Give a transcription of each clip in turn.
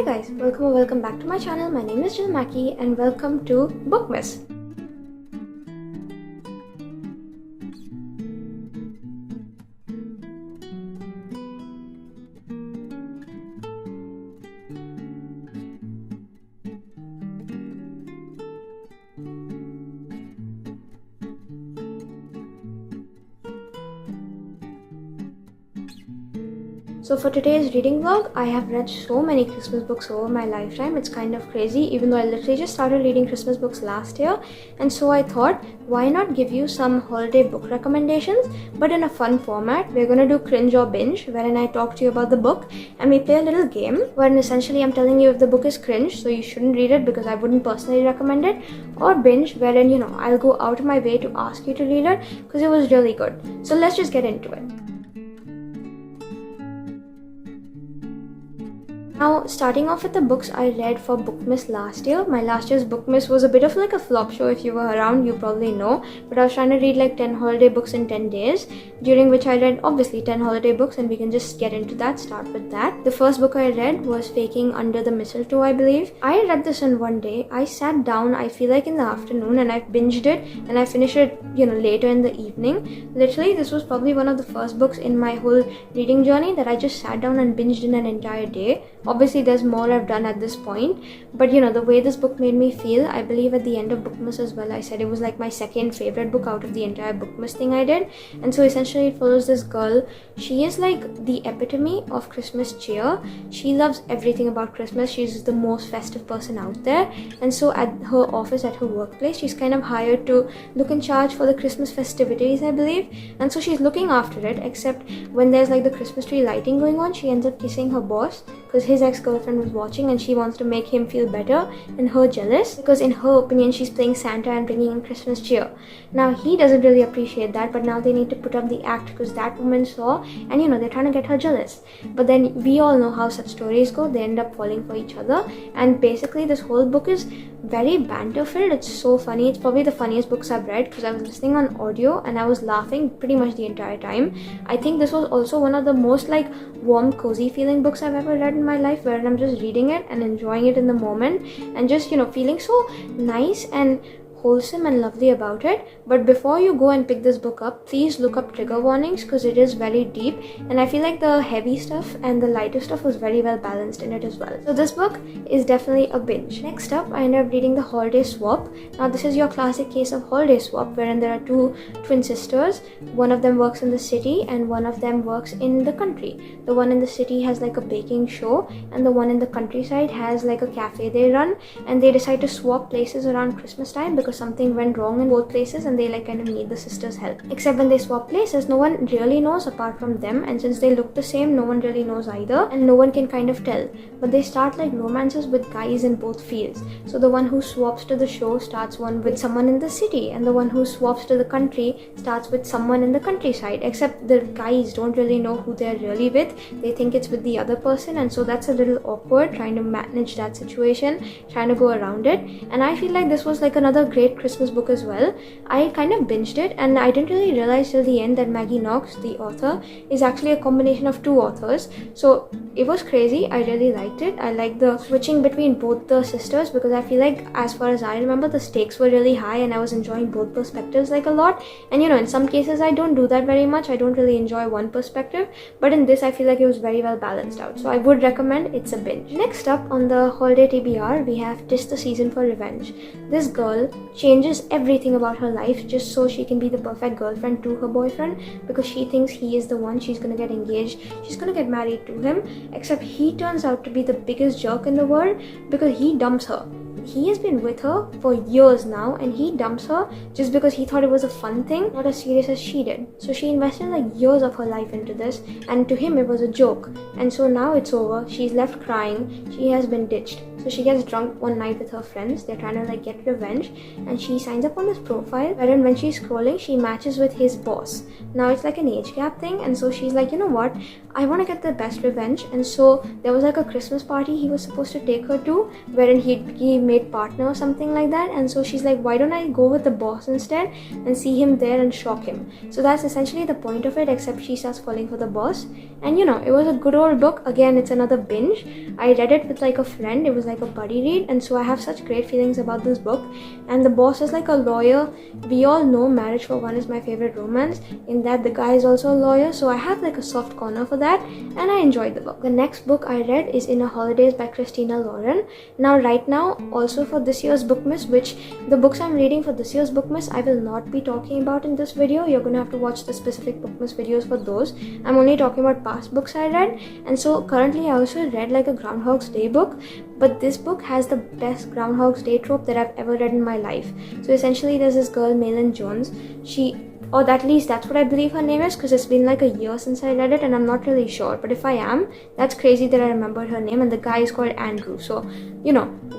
Hi guys, welcome back to my channel. My name is Maggie and welcome to Bookmas. So for today's reading vlog, I have read so many Christmas books over my lifetime. It's kind of crazy, even though I literally just started reading Christmas books last year. And so I thought, why not give you some holiday book recommendations, but in a fun format. We're going to do cringe or binge, wherein I talk to you about the book and we play a little game, wherein essentially I'm telling you if the book is cringe, so you shouldn't read it because I wouldn't personally recommend it, or binge, wherein, I'll go out of my way to ask you to read it because it was really good. So let's just get into it. Now, starting off with the books I read for Bookmas last year. My last year's Bookmas was a bit of like a flop show. If you were around, you probably know. But I was trying to read like 10 holiday books in 10 days, during which I read obviously 10 holiday books, and we can just get into that, start with that. The first book I read was Faking Under the Mistletoe, I believe. I read this in one day. I sat down, I feel like in the afternoon, and I binged it, and I finished it, later in the evening. Literally, this was probably one of the first books in my whole reading journey that I just sat down and binged in an entire day. Obviously, there's more I've done at this point, but the way this book made me feel, I believe at the end of Bookmas as well, I said it was like my second favorite book out of the entire Bookmas thing I did. And so essentially it follows this girl. She is like the epitome of Christmas cheer. She loves everything about Christmas. She's the most festive person out there. And so at her office, at her workplace, she's kind of hired to look in charge for the Christmas festivities, I believe. And so she's looking after it, except when there's like the Christmas tree lighting going on, she ends up kissing her boss because his ex-girlfriend was watching, and she wants to make him feel better and her jealous because in her opinion she's playing Santa and bringing in Christmas cheer. Now he doesn't really appreciate that, but now they need to put up the act because that woman saw, and they're trying to get her jealous. But then we all know how such stories go. They end up falling for each other, and basically this whole book is very banter filled. It's so funny. It's probably the funniest books I've read because I was listening on audio and I was laughing pretty much the entire time. I think this was also one of the most like warm, cozy feeling books I've ever read in my life, where I'm just reading it and enjoying it in the moment and just feeling so nice and wholesome and lovely about it. But before you go and pick this book up, please look up trigger warnings because it is very deep, and I feel like the heavy stuff and the lighter stuff was very well balanced in it as well. So this book is definitely a binge. Next up, I ended up reading The Holiday Swap. Now this is your classic case of holiday swap, wherein there are two twin sisters. One of them works in the city and one of them works in the country. The one in the city has like a baking show, and the one in the countryside has like a cafe they run, and they decide to swap places around Christmas time because something went wrong in both places and they like kind of need the sisters' help. Except when they swap places, no one really knows apart from them, and since they look the same, no one really knows either, and no one can kind of tell. But they start like romances with guys in both fields. So the one who swaps to the show starts one with someone in the city, and the one who swaps to the country starts with someone in the countryside. Except the guys don't really know who they're really with. They think it's with the other person, and so that's a little awkward trying to manage that situation, trying to go around it. And I feel like this was like another great Christmas book as well. I kind of binged it, and I didn't really realize till the end that Maggie Knox, the author, is actually a combination of two authors. So it was crazy. I really liked it. I like the switching between both the sisters because I feel like, as far as I remember, the stakes were really high and I was enjoying both perspectives like a lot. And in some cases I don't do that very much. I don't really enjoy one perspective, but in this I feel like it was very well balanced out. So I would recommend. It's a binge. Next up on the holiday TBR, we have 'Tis the Season for Revenge. This girl changes everything about her life just so she can be the perfect girlfriend to her boyfriend because she thinks he is the one. She's gonna get engaged, she's gonna get married to him, except he turns out to be the biggest jerk in the world because he dumps her. He has been with her for years now, and he dumps her just because he thought it was a fun thing, not as serious as she did. So she invested like years of her life into this, and to him it was a joke. And so now it's over. She's left crying. She has been ditched. So she gets drunk one night with her friends. They're trying to like get revenge, and she signs up on this profile wherein when she's scrolling, she matches with his boss. Now it's like an age gap thing, and so she's like, you know what? I want to get the best revenge. And so there was like a Christmas party he was supposed to take her to, wherein he made partner or something like that. And so she's like, why don't I go with the boss instead and see him there and shock him? So that's essentially the point of it, except she starts falling for the boss. and it was a good old book. Again, it's another binge. I read it with like a friend. It was like a buddy read, and so I have such great feelings about this book. And the boss is like a lawyer. We all know Marriage for One is my favorite romance, in that the guy is also a lawyer, so I have like a soft corner for that, and I enjoyed the book. The next book I read is In a Holidaze by Christina. Now right now, also for this year's Bookmas, which the books I'm reading for this year's Bookmas I will not be talking about in this video. You're gonna have to watch the specific Bookmas videos for those. I'm only talking about past books I read. And so currently I also read like a Groundhog's Day book, but this book has the best Groundhog's Day trope that I've ever read in my life. So essentially there's this girl, Malin Jones. Or at least that's what I believe her name is, because it's been like a year since I read it and I'm not really sure. But if I am, that's crazy that I remembered her name, and the guy is called Andrew. So,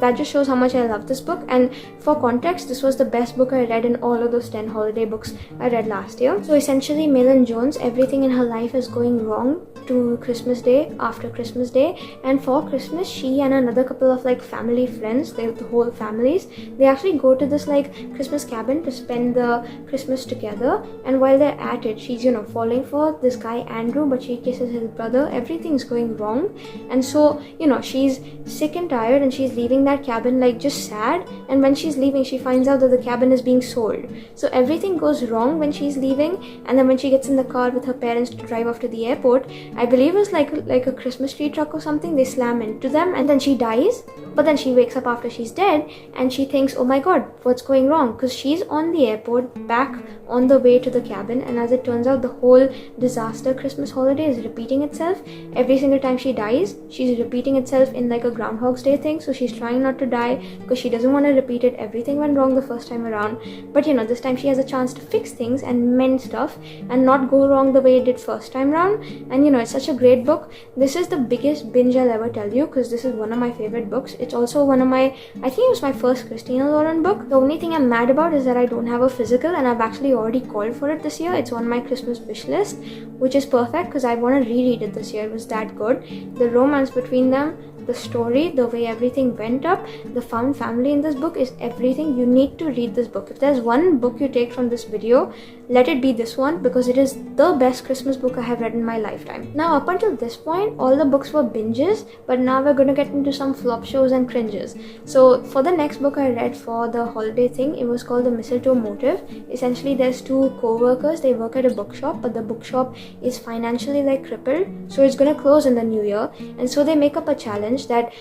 that just shows how much I love this book. And for context, this was the best book I read in all of those 10 holiday books I read last year. So essentially, Malin Jones, everything in her life is going wrong to Christmas Day, after Christmas Day, and for Christmas, she and another couple of like family friends, the whole families, they actually go to this like Christmas cabin to spend the Christmas together. And while they're at it, she's falling for this guy Andrew, but she kisses his brother. Everything's going wrong, and so she's sick and tired, and she's leaving that cabin like just sad. And when she's leaving, she finds out that the cabin is being sold. So everything goes wrong when she's leaving, and then when she gets in the car with her parents to drive off to the airport, I believe it's like a Christmas tree truck or something, they slam into them, and then she dies. But then she wakes up after she's dead, and she thinks, oh my god, what's going wrong? Because she's on the airport, back on the way to the cabin, and as it turns out, the whole disaster Christmas holiday is repeating itself. Every single time she dies, she's repeating itself in like a Groundhog's Day thing. So she's trying not to die because she doesn't want to repeat it. Everything went wrong the first time around, but this time she has a chance to fix things and mend stuff and not go wrong the way it did first time around. And it's such a great book. This is the biggest binge I'll ever tell you, because this is one of my favorite books. It's also one of my, I think it was my first Christina Lauren book. The only thing I'm mad about is that I don't have a physical, and I've actually already called for it this year. It's on my Christmas wish list, which is perfect because I want to reread it this year. It was that good. The romance between them, the story, the way everything went up, the found family in this book is everything. You need to read this book. If there's one book you take from this video, let it be this one, because it is the best Christmas book I have read in my lifetime. Now, up until this point, all the books were binges, but now we're going to get into some flop shows and cringes. So for the next book I read for the holiday thing, it was called The Mistletoe Motive. Essentially, there's two co-workers. They work at a bookshop, but the bookshop is financially like crippled, so it's going to close in the new year. And so they make up a challenge that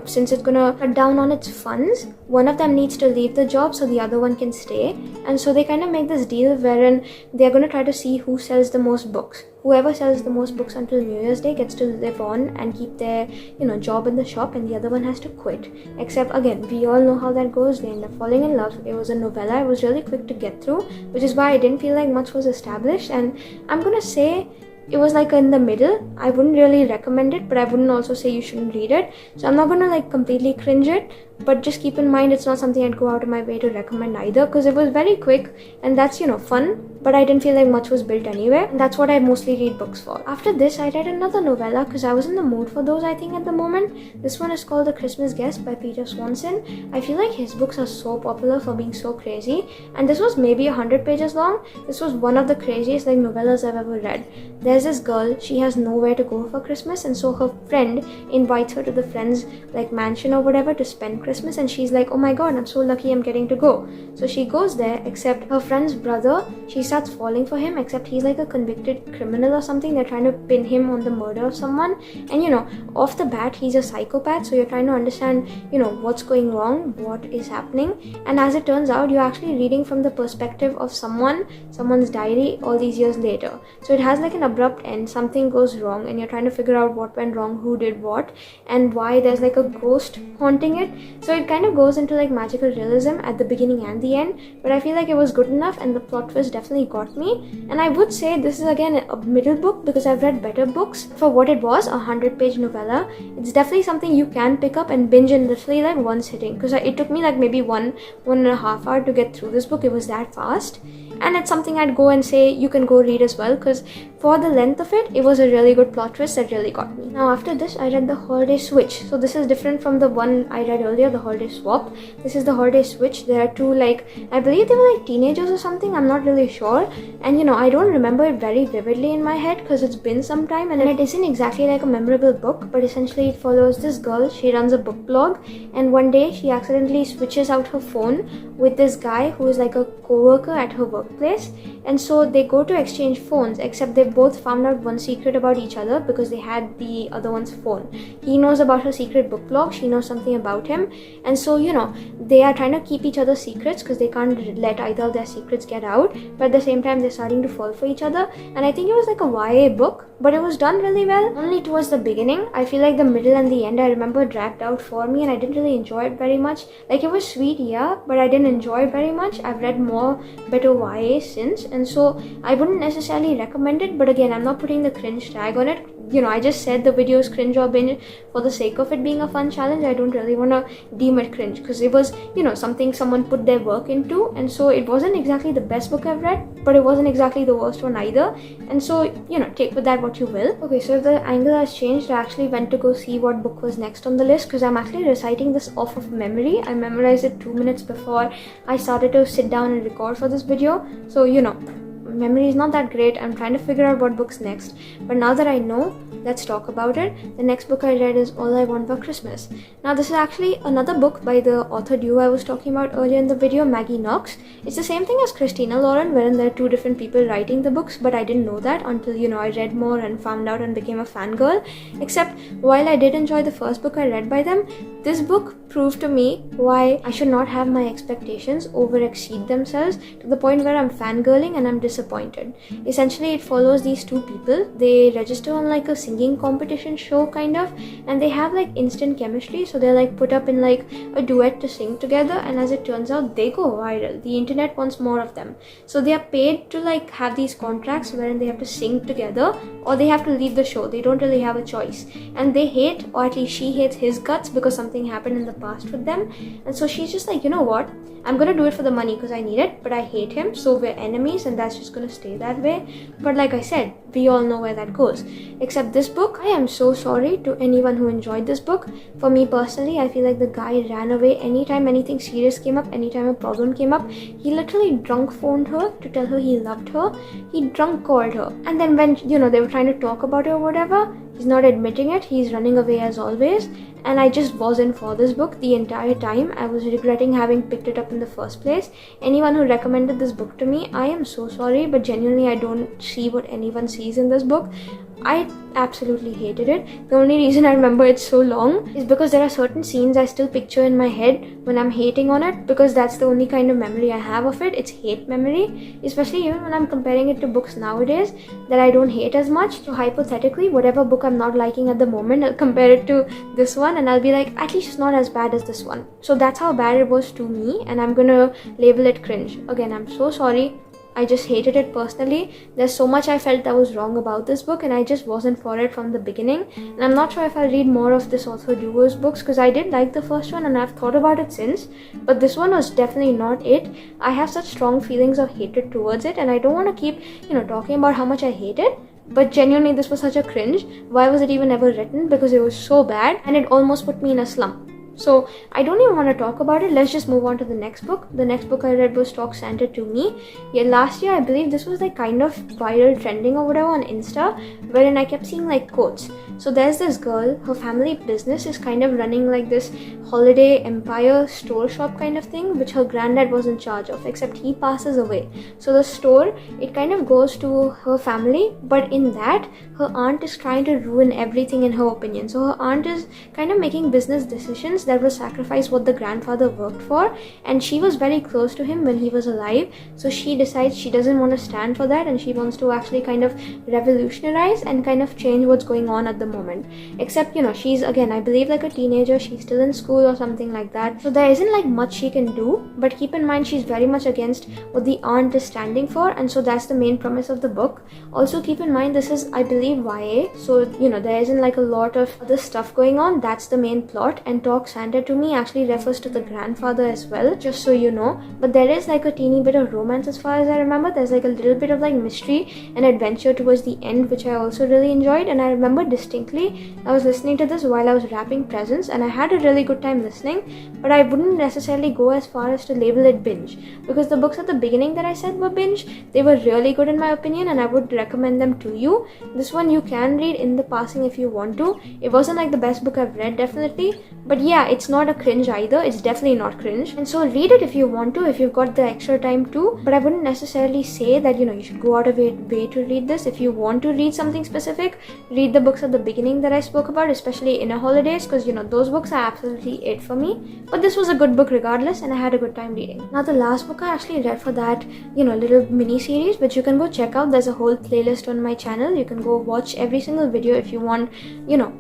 since it's gonna cut down on its funds, one of them needs to leave the job so the other one can stay. And so they kind of make this deal wherein they're gonna try to see who sells the most books. Whoever sells the most books until New Year's Day gets to live on and keep their job in the shop, and the other one has to quit. Except again, we all know how that goes. They end up falling in love. It was a novella. It was really quick to get through, which is why I didn't feel like much was established. And I'm gonna say it was like in the middle. I wouldn't really recommend it, but I wouldn't also say you shouldn't read it. So I'm not gonna like completely cringe it, but just keep in mind it's not something I'd go out of my way to recommend either, because it was very quick, and that's fun, but I didn't feel like much was built anyway, and that's what I mostly read books for. After this, I read another novella because I was in the mood for those, I think, at the moment. This one is called The Christmas Guest by Peter Swanson. I feel like his books are so popular for being so crazy, and this was maybe 100 pages long. This was one of the craziest like novellas I've ever read. There's this girl, she has nowhere to go for Christmas, and so her friend invites her to the friend's like mansion or whatever to spend Christmas, and she's like, oh my god, I'm so lucky I'm getting to go. So she goes there, except her friend's brother, she starts falling for him, except he's like a convicted criminal or something. They're trying to pin him on the murder of someone, and off the bat he's a psychopath, so you're trying to understand what's going wrong, what is happening. And as it turns out, you're actually reading from the perspective of someone's diary all these years later. So it has like an abrupt end. Something goes wrong, and you're trying to figure out what went wrong, who did what, and why there's like a ghost haunting it. So it kind of goes into like magical realism at the beginning and the end, but I feel like it was good enough, and the plot twist definitely got me. And I would say this is again a middle book, because I've read better books. For what it was, a 100-page novella, it's definitely something you can pick up and binge in literally like one sitting, because it took me like maybe one and a half hour to get through this book. It was that fast. and it's something I'd go and say you can go read as well, because for the length of it, it was a really good plot twist that really got me. Now after this, I read the Holiday Switch. So this is different from the one I read earlier, the Holiday Swap. This is the Holiday Switch. There are two, like, I believe they were like teenagers or something, I'm not really sure. And you know, I don't remember it very vividly in my head because it's been some time, and it isn't exactly like a memorable book, but essentially it follows this girl. She runs a book blog, and one day she accidentally switches out her phone with this guy who is like a co-worker at her workplace, and so they go to exchange phones, except they both found out one secret about each other because they had the other one's phone. He knows about her secret book blog, she knows something about him, and so you know, they are trying to keep each other's secrets because they can't let either of their secrets get out, but at the same time they're starting to fall for each other. And I think it was like a YA book, but it was done really well. Only towards the beginning, I feel like the middle and the end I remember dragged out for me, and I didn't really enjoy it very much. Like, it was sweet, yeah, but I didn't enjoy it very much. I've read more better YA since, and so I wouldn't necessarily recommend it, but again, I'm not putting the cringe tag on it. You know, I just said the video is cringe or binge for the sake of it being a fun challenge. I don't really want to deem it cringe because it was, you know, something someone put their work into, and so it wasn't exactly the best book I've read, but it wasn't exactly the worst one either, and so, you know, take with that what you will. Okay, so if the angle has changed, I actually went to go see what book was next on the list because I'm actually reciting this off of memory. I memorized it 2 minutes before I started to sit down and record for this video, so you know, memory is not that great. I'm trying to figure out what book's next, but now that I know, let's talk about it. The next book I read is All I Want for Christmas. Now this is actually another book by the author duo I was talking about earlier in the video, Maggie Knox. It's the same thing as Christina wherein there are two different people writing the books, but I didn't know that until, you know, I read more and found out and became a fangirl. Except while I did enjoy the first book I read by them, this book proved to me why I should not have my expectations over exceed themselves to the point where I'm fangirling and I'm disappointed. Essentially, it follows these two people. They register on like a singing competition show kind of, and they have like instant chemistry, so they're like put up in like a duet to sing together, and as it turns out, they go viral. The internet wants more of them, so they are paid to like have these contracts wherein they have to sing together or they have to leave the show. They don't really have a choice, and they hate, or at least she hates, his guts because something happened in the past with them, and so she's just like, you know what, I'm gonna do it for the money because I need it, but I hate him, so we're enemies, and that's just gonna stay that way. But like I said, we all know where that goes. Except this book, I am so sorry to anyone who enjoyed this book. For me personally, I feel like the guy ran away anytime anything serious came up, anytime a problem came up. He literally drunk phoned her to tell her he loved her. He drunk called her, and then when, you know, they were trying to talk about it or whatever, he's not admitting it, he's running away as always. And I just wasn't for this book the entire time. I was regretting having picked it up in the first place. Anyone who recommended this book to me, I am so sorry, but genuinely I don't see what anyone sees in this book. I absolutely hated it. The only reason I remember it so long is because there are certain scenes I still picture in my head when I'm hating on it, because that's the only kind of memory I have of it. It's hate memory, especially even when I'm comparing it to books nowadays that I don't hate as much. So hypothetically, whatever book I'm not liking at the moment, I'll compare it to this one and I'll be like, at least it's not as bad as this one. So that's how bad it was to me, and I'm gonna label it cringe. Again, I'm so sorry. I just hated it personally. There's so much I felt that was wrong about this book, and I just wasn't for it from the beginning. And I'm not sure if I'll read more of this author duo's books, because I did like the first one and I've thought about it since, but this one was definitely not it. I have such strong feelings of hatred towards it, and I don't want to keep, you know, talking about how much I hate it. But genuinely, this was such a cringe. Why was it even ever written? Because it was so bad and it almost put me in a slump. So I don't even want to talk about it. Let's just move on to the next book. The next book I read was Talk Santa to Me. Yeah, last year I believe this was like kind of viral trending or whatever on Insta, wherein I kept seeing like quotes. So there's this girl, her family business is kind of running like this holiday empire store shop kind of thing, which her granddad was in charge of, except he passes away. So the store, it kind of goes to her family, but in that, her aunt is trying to ruin everything in her opinion. So her aunt is kind of making business decisions that will sacrifice what the grandfather worked for, and she was very close to him when he was alive, so she decides she doesn't want to stand for that, and she wants to actually kind of revolutionize and kind of change what's going on at the moment. Except, you know, she's, again, I believe like a teenager, she's still in school, school or something like that. So there isn't like much she can do, but keep in mind she's very much against what the aunt is standing for, and so that's the main premise of the book. Also keep in mind this is, I believe, YA, so there isn't like a lot of other stuff going on. That's the main plot. And Talk Santa to me actually refers to the grandfather as well, just so you know. But there is like a teeny bit of romance as far as I remember. There's like a little bit of like mystery and adventure towards the end, which I also really enjoyed. And I remember distinctly I was listening to this while I was wrapping presents, and I had a really good time listening, but I wouldn't necessarily go as far as to label it binge, because the books at the beginning that I said were binge, they were really good in my opinion, and I would recommend them to you. This one you can read in the passing if you want to. It wasn't like the best book I've read, definitely, but yeah, it's not a cringe either. It's definitely not cringe, and so read it if you want to, if you've got the extra time to. But I wouldn't necessarily say that you should go out of your way to read this. If you want to read something specific, read the books at the beginning that I spoke about, especially Inner Holidaze, because those books are absolutely it for me. But this was a good book regardless, and I had a good time reading. Now the last book I actually read for that little mini series, which you can go check out. There's a whole playlist on my channel. You can go watch every single video if you want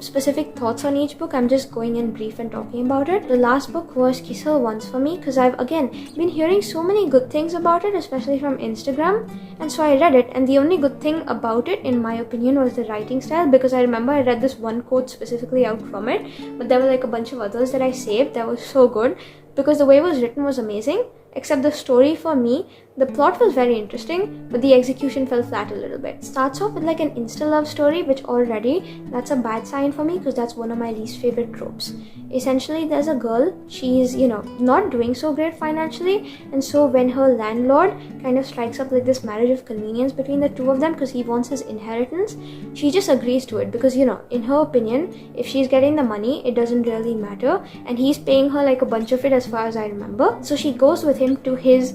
specific thoughts on each book. I'm just going in brief and talking about it. The last book was Kiss Her Once for me, because I've again been hearing so many good things about it, especially from Instagram, and so I read it. And the only good thing about it, in my opinion, was the writing style, because I remember I read this one quote specifically out from it, but there were like a bunch of others that I saved that was so good, because the way it was written was amazing. Except the story, for me, the plot was very interesting, but the execution fell flat a little bit. It starts off with like an Insta love story, which already, that's a bad sign for me, because that's one of my least favorite tropes. Essentially, there's a girl, she's, not doing so great financially, and so when her landlord kind of strikes up like this marriage of convenience between the two of them, because he wants his inheritance, she just agrees to it, because, in her opinion, if she's getting the money, it doesn't really matter, and he's paying her like a bunch of it as far as I remember. So she goes with him to his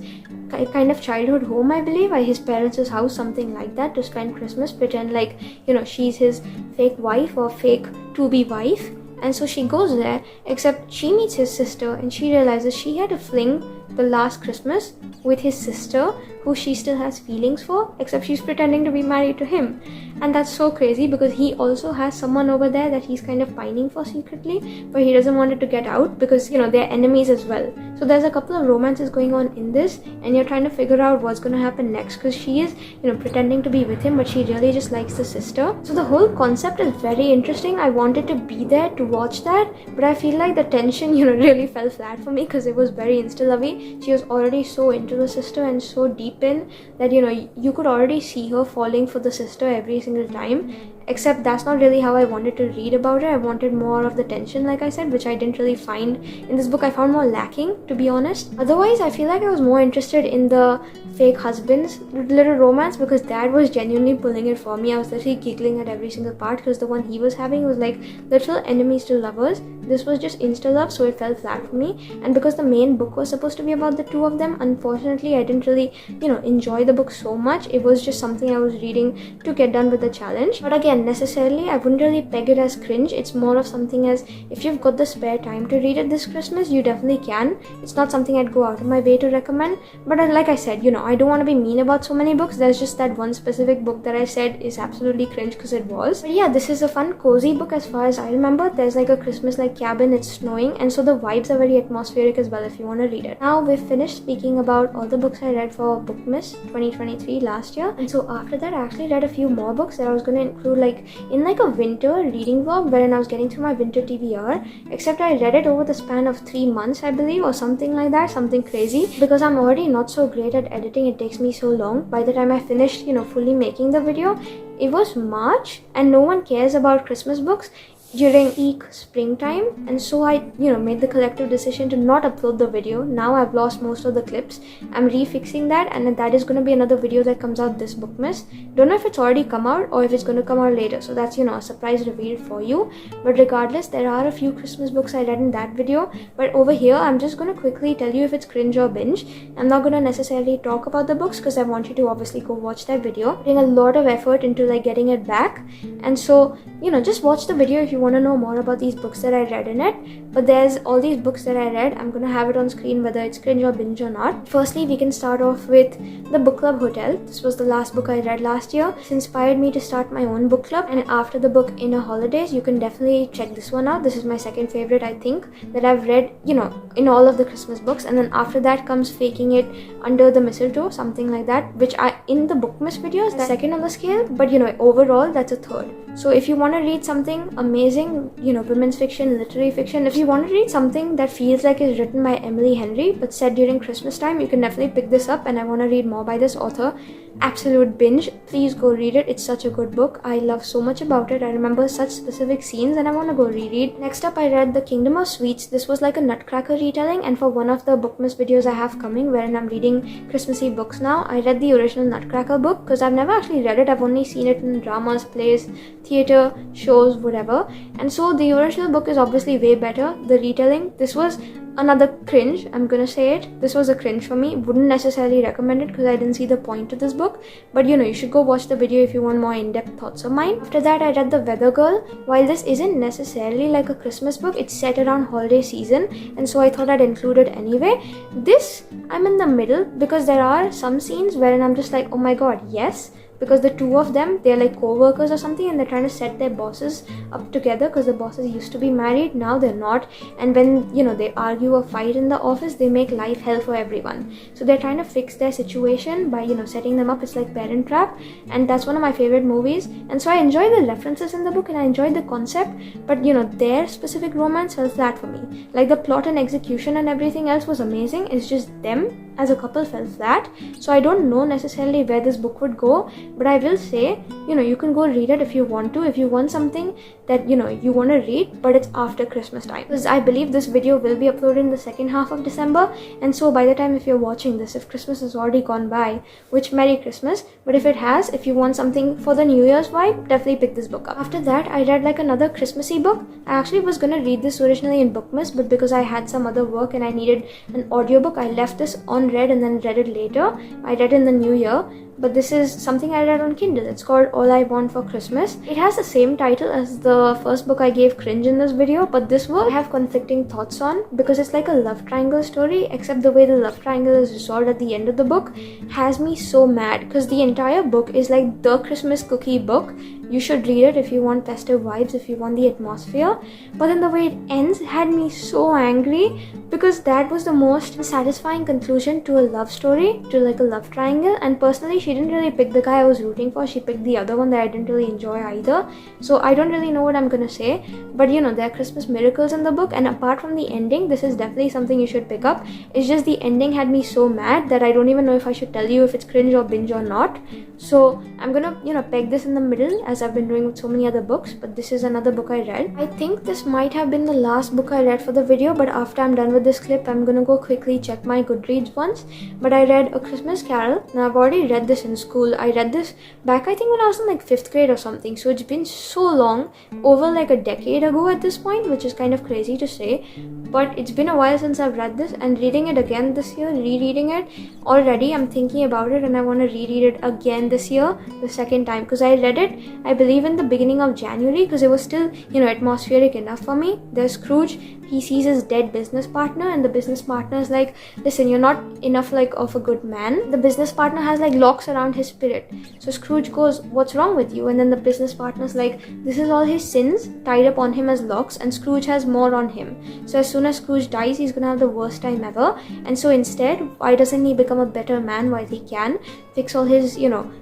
kind of childhood home, I believe, or his parents' house, something like that, to spend Christmas, pretend like she's his fake wife or fake to-be wife. And so she goes there, except she meets his sister, and she realizes she had a fling the last Christmas with his sister, who she still has feelings for, except she's pretending to be married to him. And that's so crazy, because he also has someone over there that he's kind of pining for secretly, but he doesn't want it to get out, because they're enemies as well. So there's a couple of romances going on in this, and you're trying to figure out what's going to happen next, because she is pretending to be with him, but she really just likes the sister. So the whole concept is very interesting. I wanted to be there to watch that, but I feel like the tension really fell flat for me, because it was very insta-lovey. She was already so into the sister and so deep in that you could already see her falling for the sister every single time. Except that's not really how I wanted to read about it. I wanted more of the tension, like I said, which I didn't really find in this book. I found more lacking, to be honest. Otherwise, I feel like I was more interested in the fake husband's little romance, because dad was genuinely pulling it for me. I was literally giggling at every single part, because the one he was having was like literal enemies to lovers. This was just insta love, so it fell flat for me. And because the main book was supposed to be about the two of them, unfortunately I didn't really enjoy the book so much. It was just something I was reading to get done with the challenge. But again, necessarily I wouldn't really peg it as cringe. It's more of something as, if you've got the spare time to read it this Christmas, you definitely can. It's not something I'd go out of my way to recommend, but like I said, I don't want to be mean about so many books. There's just that one specific book that I said is absolutely cringe, because it was. But yeah, this is a fun cozy book as far as I remember. There's like a Christmas like cabin, it's snowing, and so the vibes are very atmospheric as well if you want to read it. Now we've finished speaking about all the books I read for Bookmas 2023 last year, and so after that I actually read a few more books that I was going to include in a winter reading vlog, wherein I was getting through my winter TBR, except I read it over the span of 3 months, I believe, or something like that, something crazy, because I'm already not so great at editing. It takes me so long. By the time I finished fully making the video, it was March, and no one cares about Christmas books during peak springtime, and so I made the collective decision to not upload the video. Now I've lost most of the clips. I'm refixing that, and that is going to be another video that comes out this Bookmas. Don't know if it's already come out or if it's going to come out later, so that's a surprise reveal for you. But regardless, there are a few Christmas books I read in that video, but over here I'm just going to quickly tell you if it's cringe or binge. I'm not going to necessarily talk about the books, because I want you to obviously go watch that video. Putting a lot of effort into getting it back, and so just watch the video if you you want to know more about these books that I read in it. But there's all these books that I read. I'm gonna have it on screen whether it's cringe or binge or not. Firstly, we can start off with The Book Club Hotel. This was the last book I read last year. This inspired me to start my own book club, and after the book In a Holidaze, you can definitely check this one out. This is my second favorite, I think, that I've read, in all of the Christmas books. And then after that comes Faking It Under the Mistletoe, something like that, which in the Bookmas videos, that's second on the scale, but overall that's a third. So if you want to read something amazing, women's fiction, literary fiction, if you want to read something that feels like it's written by Emily Henry but set during Christmas time, you can definitely pick this up, and I want to read more by this author. Absolute binge. Please go read it. It's such a good book. I love so much about it. I remember such specific scenes and I want to go reread. Next up, I read The Kingdom of Sweets. This was like a Nutcracker retelling, and for one of the Bookmas videos I have coming wherein I'm reading Christmassy books now, I read the original Nutcracker book because I've never actually read it. I've only seen it in dramas, plays, theatre, shows, whatever. And so the original book is obviously way better. The retelling, this was another cringe. I'm gonna say it. This was a cringe for me. Wouldn't necessarily recommend it because I didn't see the point to this book. But you should go watch the video if you want more in-depth thoughts of mine. After that, I read The Weather Girl. While this isn't necessarily like a Christmas book, it's set around holiday season, and so I thought I'd include it anyway. This, I'm in the middle because there are some scenes wherein I'm just like, oh my god, yes. Because the two of them, they're like co-workers or something, and they're trying to set their bosses up together because the bosses used to be married, now they're not. And when they argue or fight in the office, they make life hell for everyone. So they're trying to fix their situation by setting them up. It's like Parent Trap, and that's one of my favorite movies. And so I enjoy the references in the book and I enjoyed the concept, but their specific romance fell flat for me. Like the plot and execution and everything else was amazing. It's just them as a couple fell flat. So I don't know necessarily where this book would go, but I will say, you can go read it if you want to, if you want something that, you want to read, but it's after Christmas time. Because I believe this video will be uploaded in the second half of December, and so by the time if you're watching this, if Christmas has already gone by, which Merry Christmas, but if it has, if you want something for the New Year's vibe, definitely pick this book up. After that, I read like another Christmassy book. I actually was gonna read this originally in Bookmas, but because I had some other work and I needed an audiobook, I left this unread and then read it later. I read in the new year. But this is something I read on Kindle. It's called All I Want for Christmas. It has the same title as the first book I gave cringe in this video, but this book I have conflicting thoughts on because it's like a love triangle story, except the way the love triangle is resolved at the end of the book has me so mad because the entire book is like the Christmas cookie book. You should read it if you want festive vibes, if you want the atmosphere. But then the way it ends had me so angry because that was the most satisfying conclusion to a love story, to like a love triangle. And personally, she didn't really pick the guy I was rooting for. She picked the other one that I didn't really enjoy either. So I don't really know what I'm gonna say. But there are Christmas miracles in the book. And apart from the ending, this is definitely something you should pick up. It's just the ending had me so mad that I don't even know if I should tell you if it's cringe or binge or not. So I'm gonna, peg this in the middle as I've been doing with so many other books. But this is another book I read. I think this might have been the last book I read for the video. But after I'm done with this clip, I'm gonna go quickly check my Goodreads ones. But I read A Christmas Carol. Now I've already read this in school. I read this back I think when I was in like 5th grade or something. So it's been so long, over like a decade ago at this point, which is kind of crazy to say. But it's been a while since I've read this, and reading it again this year, rereading it, already I'm thinking about it and I want to reread it again this year, the second time, because I read it, I believe in the beginning of January, because it was still, atmospheric enough for me. There's Scrooge, he sees his dead business partner, and the business partner is like, listen, you're not enough like of a good man. The business partner has like locks around his spirit. So Scrooge goes, what's wrong with you? And then the business partner's like, this is all his sins tied up on him as locks, and Scrooge has more on him. So as soon as Scrooge dies, he's gonna have the worst time ever. And so instead, why doesn't he become a better man while he can? Fix all his,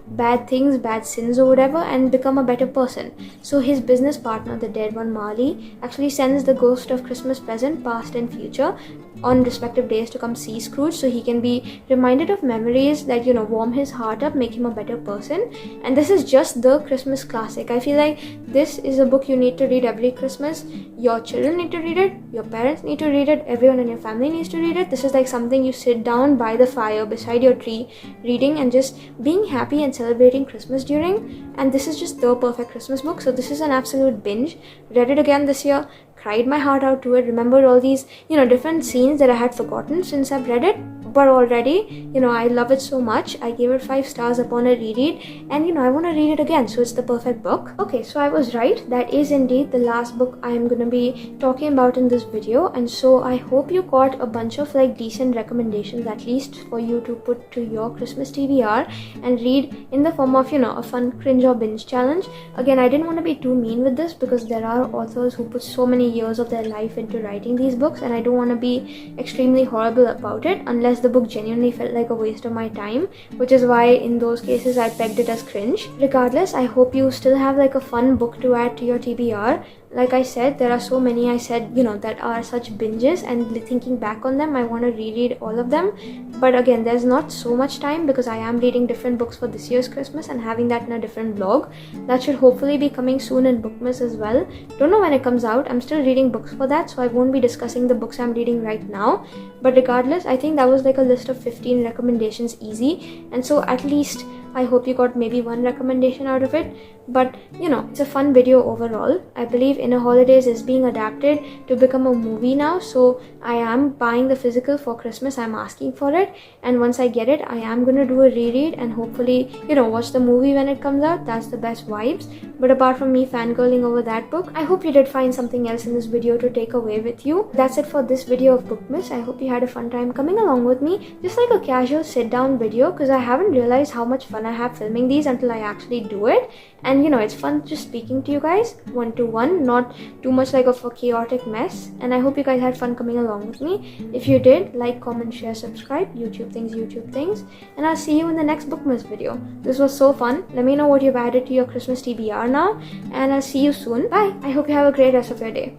bad things, bad sins or whatever, and become a better person. So his business partner, the dead one, Marley, actually sends the ghost of Christmas present, past and future, on respective days to come see Scrooge so he can be reminded of memories that, warm his heart up, make him a better person. And this is just the Christmas classic. I feel like this is a book you need to read every Christmas. Your children need to read it, your parents need to read it, everyone in your family needs to read it. This is like something you sit down by the fire beside your tree reading and just being happy and celebrating Christmas during. And this is just the perfect Christmas book. So this is an absolute binge. Read it again this year, cried my heart out to it, remembered all these, different scenes that I had forgotten since I've read it. super already. I love it so much. I gave it 5 stars upon a reread, and I want to read it again, so it's the perfect book. Okay, so I was right. That is indeed the last book I am going to be talking about in this video, and so I hope you got a bunch of like decent recommendations, at least for you to put to your Christmas TBR and read in the form of a fun cringe or binge challenge. Again, I didn't want to be too mean with this because there are authors who put so many years of their life into writing these books, and I don't want to be extremely horrible about it unless the book genuinely felt like a waste of my time, which is why in those cases I pegged it as cringe. Regardless, I hope you still have like a fun book to add to your TBR. Like I said, there are so many that are such binges, and thinking back on them, I want to reread all of them. But again, there's not so much time because I am reading different books for this year's Christmas and having that in a different vlog. That should hopefully be coming soon in Bookmas as well. Don't know when it comes out. I'm still reading books for that, so I won't be discussing the books I'm reading right now. But regardless, I think that was like a list of 15 recommendations easy, and so at least I hope you got maybe one recommendation out of it. But it's a fun video overall. I believe In a Holidaze is being adapted to become a movie now, so I am buying the physical for Christmas. I'm asking for it, and once I get it, I am going to do a reread and hopefully watch the movie when it comes out. That's the best vibes. But apart from me fangirling over that book, I hope you did find something else in this video to take away with you. That's it for this video of Bookmas. I hope you had a fun time coming along with me, just like a casual sit down video, because I haven't realized how much fun I have filming these until I actually do it. And it's fun just speaking to you guys one-to-one, not too much like a chaotic mess. And I hope you guys had fun coming along with me. If you did, like, comment, share, subscribe. YouTube things. And I'll see you in the next Bookmas video. This was so fun. Let me know what you've added to your Christmas TBR now, and I'll see you soon. Bye. I hope you have a great rest of your day.